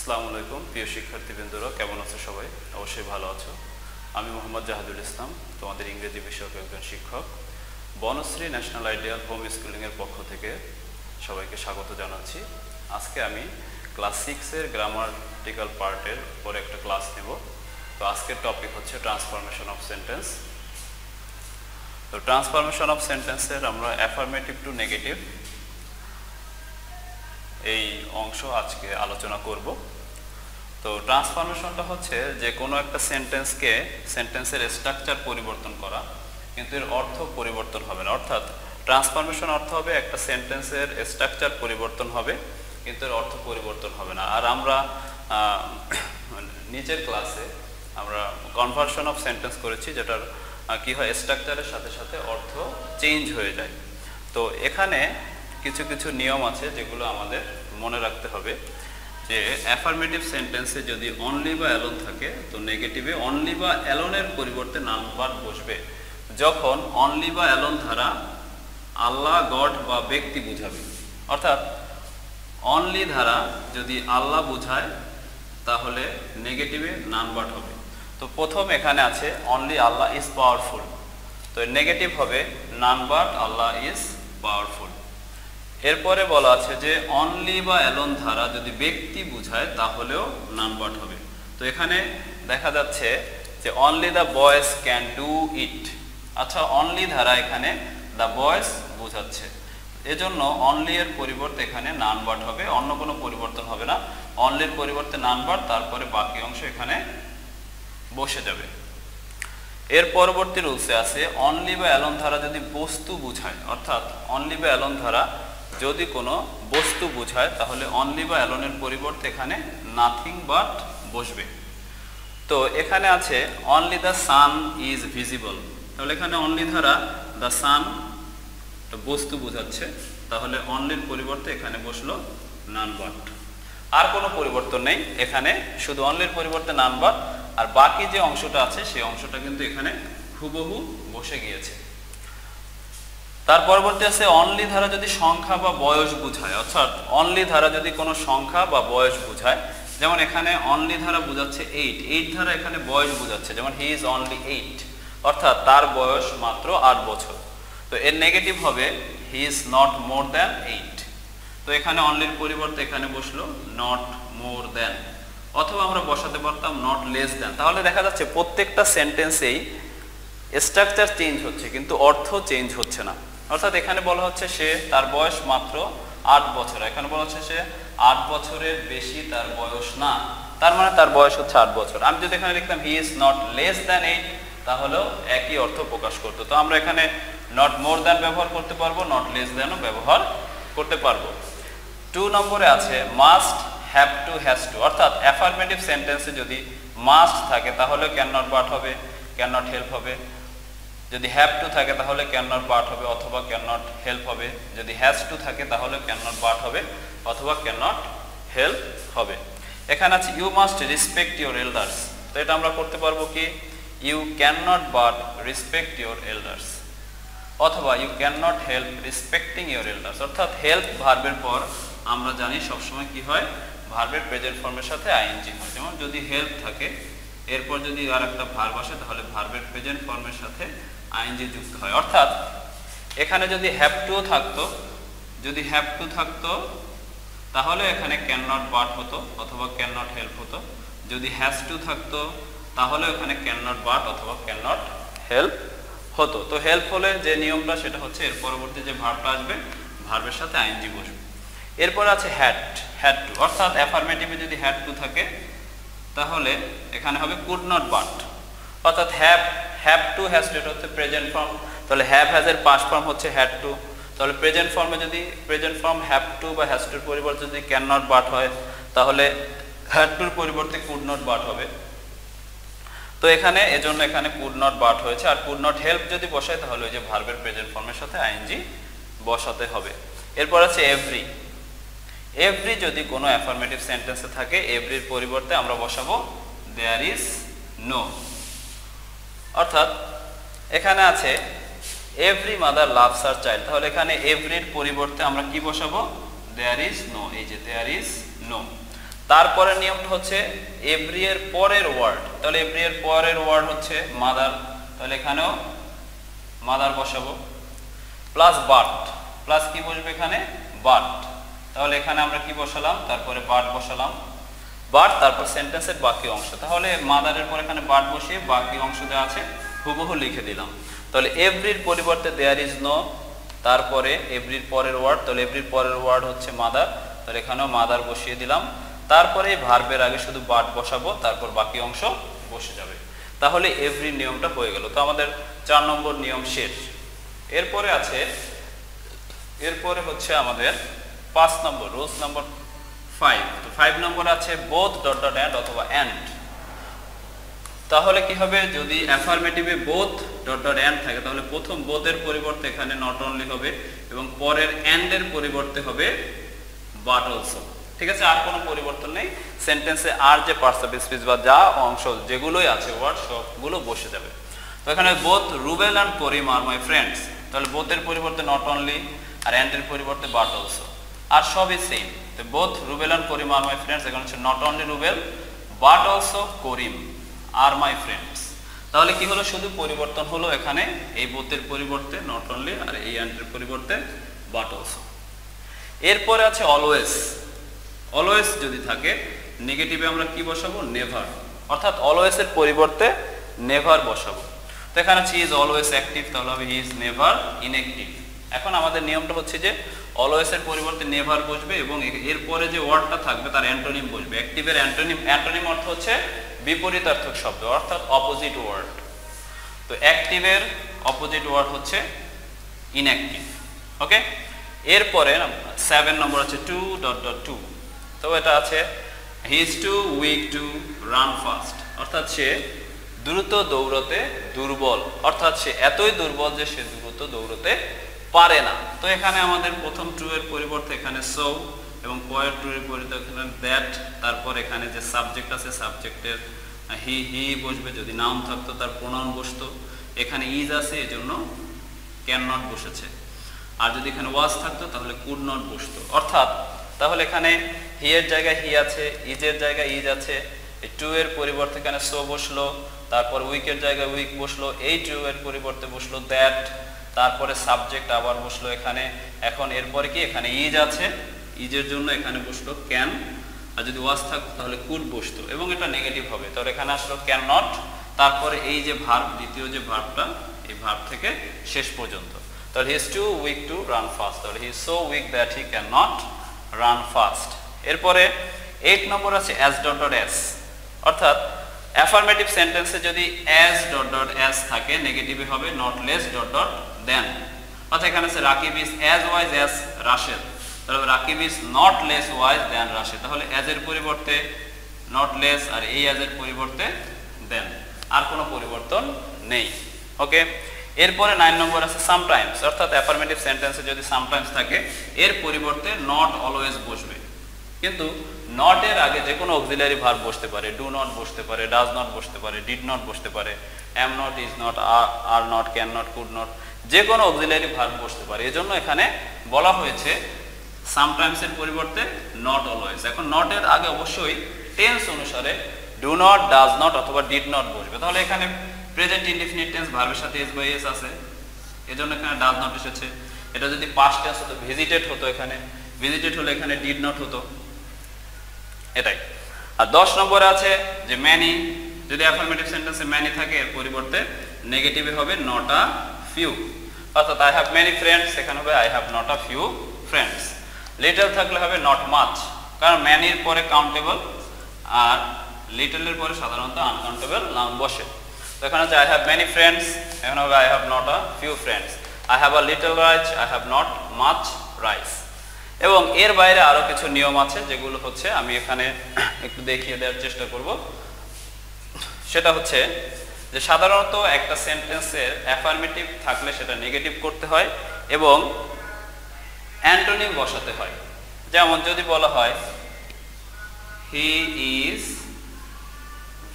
আসসালামু আলাইকুম প্রিয় শিক্ষার্থীবৃন্দরা, কেমন আছো সবাই? অবশ্যই ভালো আছো। আমি মোহাম্মদ জাহাদুল ইসলাম, তোমাদের ইংরেজি বিষয়ক একজন শিক্ষক। বনশ্রী ন্যাশনাল আইডিয়াল হোম স্কুলিংয়ের পক্ষ থেকে সবাইকে স্বাগত জানাচ্ছি। আজকে আমি ক্লাস 6-এর গ্রামাটিক্যাল পার্টের উপর একটা ক্লাস নেব। তো আজকের টপিক হচ্ছে ট্রান্সফরমেশন অফ সেন্টেন্স। তো ট্রান্সফরমেশন অফ সেন্টেন্সের আমরা অ্যাফার্মেটিভ টু নেগেটিভ এই অংশ আজকে আলোচনা করব। তো ট্রান্সফরমেশনটা হচ্ছে যে কোনো একটা সেন্টেন্সের স্ট্রাকচার পরিবর্তন করা, কিন্তু এর অর্থ পরিবর্তন হবে না। অর্থাৎ ট্রান্সফরমেশন অর্থ হবে একটা সেন্টেন্সের স্ট্রাকচার পরিবর্তন হবে, কিন্তু এর অর্থ পরিবর্তন হবে না। আর আমরা নিচের ক্লাসে আমরা কনভার্সন অফ সেন্টেন্স করেছি, যেটার কি হয়, স্ট্রাকচারের সাথে সাথে অর্থ চেঞ্জ হয়ে যায়। তো এখানে কিছু কিছু নিয়ম আছে যেগুলো আমাদের মনে রাখতে হবে। যে অ্যাফার্মেটিভ সেন্টেন্সে যদি অনলি বা অ্যালোন থাকে, তো নেগেটিভে অনলি বা অ্যালোনের পরিবর্তে নাউন ভার্ব বসবে। যখন অনলি বা অ্যালোন ধারা আল্লাহ, গড বা ব্যক্তি বুঝাবে, অর্থাৎ অনলি ধারা যদি আল্লাহ বোঝায় তাহলে নেগেটিভে নাউন ভার্ব হবে। তো প্রথম এখানে আছে অনলি আল্লাহ ইজ পাওয়ারফুল, তো নেগেটিভ হবে noun verb Allah is powerful. এরপরে বলা আছে যে অনলি বা অ্যালোন ধারা যদি ব্যক্তি বুঝায় তাহলেও নাউন ভার্ব হবে। তো এখানে দেখা যাচ্ছে যে only the boys can do it. আচ্ছা, অনলি ধারা এখানে দ্য বয়েজ বোঝাচ্ছে, এজন্য অনলি এর পরিবর্তে এখানে নাউন ভার্ব হবে, অন্য কোনো পরিবর্তন হবে না। অনলির পরিবর্তে নাউন ভার্ব, তারপরে বাকি অংশ এখানে বসে যাবে। এর পরবর্তী রুলসে আছে অনলি বা অ্যালোন ধারা যদি বস্তু বুঝায়, অর্থাৎ অনলি বা অ্যালোন ধারা যদি কোনো বস্তু বোঝায় তাহলে অনলি বা অ্যালোনের পরিবর্তে এখানে নাথিং বাট বসবে। তো এখানে আছে only the sun is visible, তাহলে এখানে অনলি ধারা দ্য সান বস্তু বোঝাচ্ছে, তাহলে অনলির পরিবর্তে এখানে বসলো নাউন ভার্ব। আর কোনো পরিবর্তন নেই, এখানে শুধু অনলির পরিবর্তে নাউন ভার্ব, আর বাকি যে অংশটা আছে সেই অংশটা কিন্তু এখানে হুবহু বসে গিয়েছে। তার পরবর্তী আছে অনলি ধারা যদি সংখ্যা বা বয়স বুঝায়, অর্থাৎ অনলি ধারা যদি কোনো সংখ্যা বা বয়স বুঝায়, যেমন এখানে অনলি ধারা বুঝাচ্ছে 8 ধারা এখানে বয়স বুঝাচ্ছে, যেমন হি ইজ অনলি 8, অর্থাৎ তার বয়স মাত্র 8 বছর। তো এর নেগেটিভ হবে he is not more than 8। তো এখানে অনলির পরিবর্তে এখানে বসলো নট মোর দ্যান, অথবা আমরা বসাতে পারতাম নট লেস দ্যান। তাহলে দেখা যাচ্ছে প্রত্যেকটা সেন্টেন্সেই স্ট্রাকচার চেঞ্জ হচ্ছে, কিন্তু অর্থ চেঞ্জ হচ্ছে না। অর্থাৎ এখানে বলা হচ্ছে সে তার বয়স মাত্র 8 বছর, এখানে বলা হচ্ছে সে 8 বছরের বেশি তার বয়স না, তার মানে তার বয়স হচ্ছে 8 বছর। আমি যদি এখানে লিখতাম he is not less than 8, তাহলেও একই অর্থ প্রকাশ করতো। তো আমরা এখানে নট মোর দ্যান ব্যবহার করতে পারবো, নট লেস দ্যানও ব্যবহার করতে পারবো। 2 নম্বরে আছে must, have to, has to, অর্থাৎ অ্যাফার্মেটিভ সেন্টেন্সে যদি মাস্ট থাকে তাহলে ক্যান নট বাট হবে, ক্যান নট হেল্প হবে। যদি হ্যাভ টু থাকে তাহলে ক্যান নট বাট হবে অথবা ক্যান নট হেল্প হবে। যদি হ্যাজ টু থাকে তাহলে ক্যান নট বাট হবে অথবা ক্যান নট হেল্প হবে। এখানে আছে you must respect your elders, তো এটা আমরা করতে পারবো কি, you can not but respect your elders, অথবা you can not help respecting your elders. অর্থাৎ হেল্প ভার্বের পর আমরা জানি সবসময় কি হয়, ভার্বের প্রেজেন্ট ফর্মের সাথে আইএনজি হয়। যেমন যদি হেল্প থাকে এরপর যদি আর একটা ভার্ব আসে তাহলে ভার্বের প্রেজেন্ট ফর্মের সাথে আইএনজি যুক্ত হয়। অর্থাৎ এখানে যদি হ্যাভ টু থাকতো তাহলে এখানে ক্যান নট বাট হতো অথবা ক্যান নট হেল্প হতো। যদি হ্যাজ টু থাকতো তাহলে এখানে ক্যান নট বাট অথবা ক্যান নট হেল্প হতো। তো হেল্প হলে যে নিয়মটা সেটা হচ্ছে এর পরবর্তী যে ভার্বটা আসবে ভার্বের সাথে আইএনজি বসবে। এরপর আছে হ্যাড টু, অর্থাৎ অ্যাফার্মেটিভে যদি হ্যাড টু থাকে তাহলে এখানে হবে কুড নট বাট, অর্থাৎ হ্যাভ টু, হ্যাজ টু এটা হচ্ছে প্রেজেন্ট ফর্ম, তাহলে হ্যাভ হ্যাজের পাস্ট ফর্ম হচ্ছে হ্যাড টু। তাহলে প্রেজেন্ট ফর্মে যদি প্রেজেন্ট ফর্ম হ্যাভ টু বা হ্যাজ টুর পরিবর্তে যদি ক্যান নট বাট হয় তাহলে হ্যাড টুর পরিবর্তে কুড নট বাট হবে। তো এখানে এজন্য এখানে কুড নট বাট হয়েছে। আর কুড নট হেল্প যদি বসায় তাহলে ওই যে ভার্বের প্রেজেন্ট ফর্মের সাথে আইএনজি বসাতে হবে। এরপর আছে এভরি যদি কোনো অ্যাফার্মেটিভ সেন্টেন্সে থাকে এভরির পরিবর্তে আমরা বসাবো দেয়ার ইজ নো, অর্থাৎ এখানে আছে every mother loves her child, তাহলে এখানে এভরির পরিবর্তে আমরা কি বসাবো, দেয়ার ইজ নো, এই যে দেয়ার ইজ নো। তারপরের নিয়মটা হচ্ছে এভরি এর পরের ওয়ার্ড, তাহলে এভরি এর পরের ওয়ার্ড হচ্ছে মাদার, তাহলে এখানেও মাদার বসাবো, প্লাস বাট, প্লাস কি বসবে এখানে বাট, তাহলে এখানে আমরা কি বসালাম, তারপরে বাট বসালাম, বাট, তারপর সেন্টেন্সের বাকি অংশ, তাহলে মাদারের পর এখানে বাট বসিয়ে বাকি অংশ দেওয়া আছে হুবহু লিখে দিলাম। তাহলে এভরির পরিবর্তে দেয়ার ইজ নো, তারপরে এভরির পরের ওয়ার্ড, তাহলে এভরির পরের ওয়ার্ড হচ্ছে মাদার, তাহলে এখানেও মাদার বসিয়ে দিলাম, তারপরে ভার্বের আগে শুধু বাট বসাবো, তারপর বাকি অংশ বসে যাবে, তাহলে এভরি নিয়মটা হয়ে গেল। তো আমাদের 4 নম্বর নিয়ম শেষ। এরপরে হচ্ছে আমাদের 5 নম্বর, রুলস নম্বর 5। তো 5 নম্বর আছে বোথ ডট ডট এন্ড অথবা এন্ড। তাহলে কি হবে, যদি অ্যাফার্মেটিভে বোথ ডট ডট এন্ড থাকে তাহলে প্রথম বোথ এর পরিবর্তে এখানে নট অনলি হবে এবং পরের এন্ড এর পরিবর্তে হবে বাট অলসো। ঠিক আছে, আর কোনো পরিবর্তন নেই, সেন্টেন্সে আর যে পার্টস অফ স্পিচ বা যা অংশ যেগুলোই আছে ওয়ার্ড সবগুলো বসে যাবে। তো এখানে বোথ রুবেল অ্যান্ড করিম আর মাই ফ্রেন্ডস, তাহলে বোথ এর পরিবর্তে নট অনলি আর এন্ড এর পরিবর্তে বাট অলসো, আর সবই সেম। তো বোথ রুবেল অ্যান্ড করিম আর মাই ফ্রেন্ডস, এখানে হচ্ছে not only Rubel but also Karim আর মাই ফ্রেন্ডস। তাহলে কি হলো, শুধু পরিবর্তন হলো এখানে এই বোথের পরিবর্তে নট অনলি আর এই এন্ড এর পরিবর্তে বাট অলসো। এরপরে আছে অলওয়েজ। অলওয়েজ যদি থাকে নেগেটিভে আমরা কি বসাবো, নেভার, অর্থাৎ অলওয়েজ এর পরিবর্তে নেভার বসাবো। তো এখানে আছে হি ইজ অলওয়েজ অ্যাক্টিভ, তাহলে হবে হি ইজ নেভার ইনঅ্যাক্টিভ। এখন আমাদের নিয়মটা হচ্ছে যে অলওয়েজ এর পরিবর্তে নেভার বসবে এবং এরপরে যে ওয়ার্ডটা থাকবে তার অ্যান্টোনিম বসবে। অ্যাক্টিভের অ্যান্টোনিম অর্থ হচ্ছে বিপরীতার্থক শব্দ, অর্থাৎ অপোজিট ওয়ার্ড। তো অ্যাক্টিভের অপোজিট ওয়ার্ড হচ্ছে ইনঅ্যাক্টিভ। ওকে, এরপরে 7 নম্বর আছে 2 ডট ডট 2। তো এটা আছে he is too weak to run fast, অর্থাৎ সে দ্রুত দৌড়তে দুর্বল, অর্থাৎ সে এতই দুর্বল যে সে দ্রুত দৌড়তে পারে না। তো এখানে আমাদের প্রথম টু এর পরিবর্তে এখানে সো এবং পরের টু এর পরিবর্তে এখানে দ্যাট, তারপর এখানে যে সাবজেক্ট আছে সাবজেক্টের হি বসবে, যদি নাউন থাকতো তার প্রোনাউন বসতো, এখানে ইজ আছে এজন্য ক্যান নট বসেছে, আর যদি এখানে ওয়াজ থাকতো তাহলে কুড নট বসতো। অর্থাৎ তাহলে এখানে হি এর জায়গায় হি আছে, ইজের জায়গায় ইজ আছে, এই টু এর পরিবর্তে এখানে সো বসলো, তারপর উইকের জায়গায় উইক বসলো, এই টু এর পরিবর্তে বসলো দ্যাট, তারপরে সাবজেক্ট আবার বসলো এখানে। এখন এরপরে কি এখানে ইজ আছে, ইজের জন্য এখানে বসলো ক্যান, আর যদি ওয়াজ থাকতো তাহলে কুড বসতো এবং এটা নেগেটিভ হবে। তাহলে এখানে আসলো ক্যান নট, তারপরে এই যে ভার্ব, দ্বিতীয় যে ভার্বটা, এই ভার্ব থেকে শেষ পর্যন্ত। তাহলে he is too weak to run fast, তাহলে he is so weak that he can not run fast. এরপরে 8 নম্বর আছে অ্যাজ ডট ডট অ্যাজ, অর্থাৎ অ্যাফার্মেটিভ সেন্টেন্সে যদি অ্যাজ ডট ডট অ্যাজ থাকে নেগেটিভে হবে not less dot dot than. অর্থাৎ এখানে আছে Rakib is as wise as Rashed, তাহলে Rakib is not less wise than Rashed, তাহলে অ্যাজ এর পরিবর্তে নট লেস আর এই অ্যাজ এর পরিবর্তে দেন, আর কোনো পরিবর্তন নেই। ওকে, এরপরে 9 নম্বর আছে সামটাইমস, অর্থাৎ অ্যাফার্মেটিভ সেন্টেন্সে যদি সামটাইমস থাকে এর পরিবর্তে নট অলওয়েজ বসবে, কিন্তু নট এর আগে যে কোনো অক্সিলারি ভার্ব বসতে পারে, ডু নট বসতে পারে, ডাজ নট বসতে পারে, ডিড নট বসতে পারে, am not, is not, are not, can not, could not, যে কোনো অক্সিলারি ভার্ব বসতে পারে। এজন্য এখানে বলা হয়েছে সামটাইমস এর পরিবর্তে নট অলওয়েজ। এখন নট এর আগে অবশ্যই টেন্স অনুসারে ডু নট, ডাজ নট অথবা ডিড নট বসবে। তাহলে এখানে প্রেজেন্ট ইনডিফিনিট টেন্স ভার্বের সাথে এস বাই এস আছে, এজন্য এখানে ডাজ নট এসেছে। এটা যদি পাস্ট টেন্স হতো ভিজিটেড হতো, এখানে ভিজিটেড হলে এখানে ডিড নট হতো, এটাই। আর 10 নম্বরে আছে যে ম্যানি, যদি অ্যাফার্মেটিভ সেন্টেন্সে ম্যানি থাকে এর পরিবর্তে নেগেটিভে হবে নট আ ফিউ, অর্থাৎ আই হ্যাভ মেনি ফ্রেন্ডস, এখানে হবে I have not a few friends. Little থাকলে হবে নট মাচ, কারণ ম্যানির পরে কাউন্টেবল আর লিটলের পরে সাধারণত আনকাউন্টেবল নাউন বসে। তো এখানে আছে আই হ্যাভ মেনি ফ্রেন্ডস, এখানে হবে I have not a few friends. I have a little rice, I have not much rice. এবং এর বাইরে আরো কিছু নিয়ম আছে যেগুলো হচ্ছে আমি এখানে একটু দেখিয়ে দেওয়ার চেষ্টা করব। সেটা হচ্ছে যে সাধারণত একটা সেন্টেন্সের অ্যাফার্মেটিভ থাকলে সেটা নেগেটিভ করতে হয় এবং অ্যান্টোনিম বসাতে হয়। যেমন যদি বলা হয় হি ইজ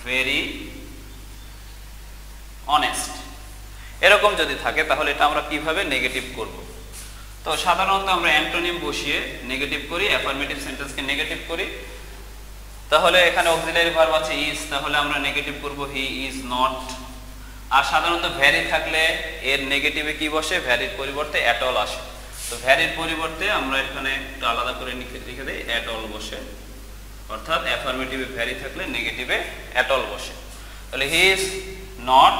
ভেরি অনেস্ট, এরকম যদি থাকে তাহলে এটা আমরা কিভাবে নেগেটিভ করব। তো সাধারণত আমরা অ্যান্টোনিম বসিয়ে নেগেটিভ করি, অ্যাফার্মেটিভ সেন্টেন্সকে নেগেটিভ করি। তাহলে এখানে অক্সিলারি ভার্ব আছে ইজ, তাহলে আমরা নেগেটিভ করব হি ইজ নট। আর সাধারণত ভ্যারি থাকলে এর নেগেটিভে কি বসে, ভ্যারির পরিবর্তে অ্যাট অল আসে। তো ভ্যারির পরিবর্তে আমরা এখানে একটু আলাদা করে লিখে দিই, অ্যাট অল বসে। অর্থাৎ অ্যাফার্মেটিভে ভ্যারি থাকলে নেগেটিভে অ্যাট অল বসে। তাহলে হি ইজ নট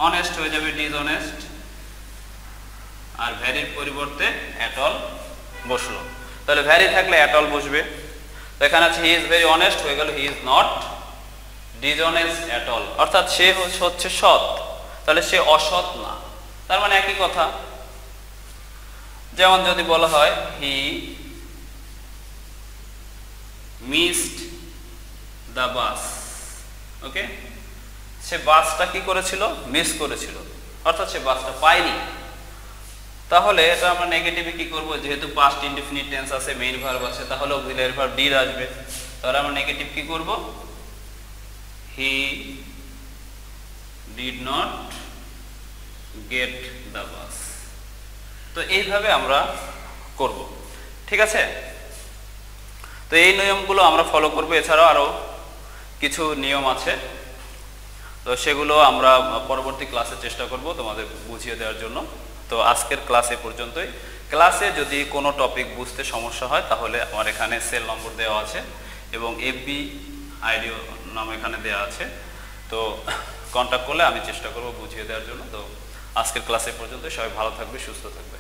অনেস্ট হয়ে যাবে ডিসঅনেস্ট, আর ভ্যারির পরিবর্তে অ্যাট অল বসলো। তাহলে ভ্যারি থাকলে অ্যাট অল বসবে। তো এখানে আছে হি ইজ ভেরি অনেস্ট, হয়ে গেল he is not dishonest at all, অর্থাৎ সে হচ্ছে সৎ, তাহলে সে অসৎ না। তার মানে একই কথা। যেমন যদি বলা হয় হি মিসড দ্য বাস, ওকে, সে বাসটা কি করেছিল, মিস করেছিল, অর্থাৎ সে বাসটা পায়নি। তাহলে এটা আমরা নেগেটিভে কি করব, যেহেতু পাস্ট ইনডিফিনিট টেন্স আছে, মেইন ভার্ব আছে, তাহলে অক্সিলারি ভার্ব ডিড আসবে। তাহলে আমরা নেগেটিভ কি করব, he did not get the bus. তো এইভাবে আমরা করব, ঠিক আছে। তো এই নিয়মগুলো আমরা ফলো করব। এছাড়াও আরো কিছু নিয়ম আছে, তো সেগুলো আমরা পরবর্তী ক্লাসে চেষ্টা করব তোমাদের বুঝিয়ে দেওয়ার জন্য। তো আজকের ক্লাস এ পর্যন্তই। ক্লাসে যদি কোনো টপিক বুঝতে সমস্যা হয় তাহলে আমার এখানে সেল নম্বর দেওয়া আছে এবং এফবি আইডি নাম এখানে দেওয়া আছে, তো কন্ট্যাক্ট করলে আমি চেষ্টা করব বুঝিয়ে দেওয়ার জন্য। তো আজকের ক্লাসে পর্যন্ত, সবাই ভালো থাকবে, সুস্থ থাকবে।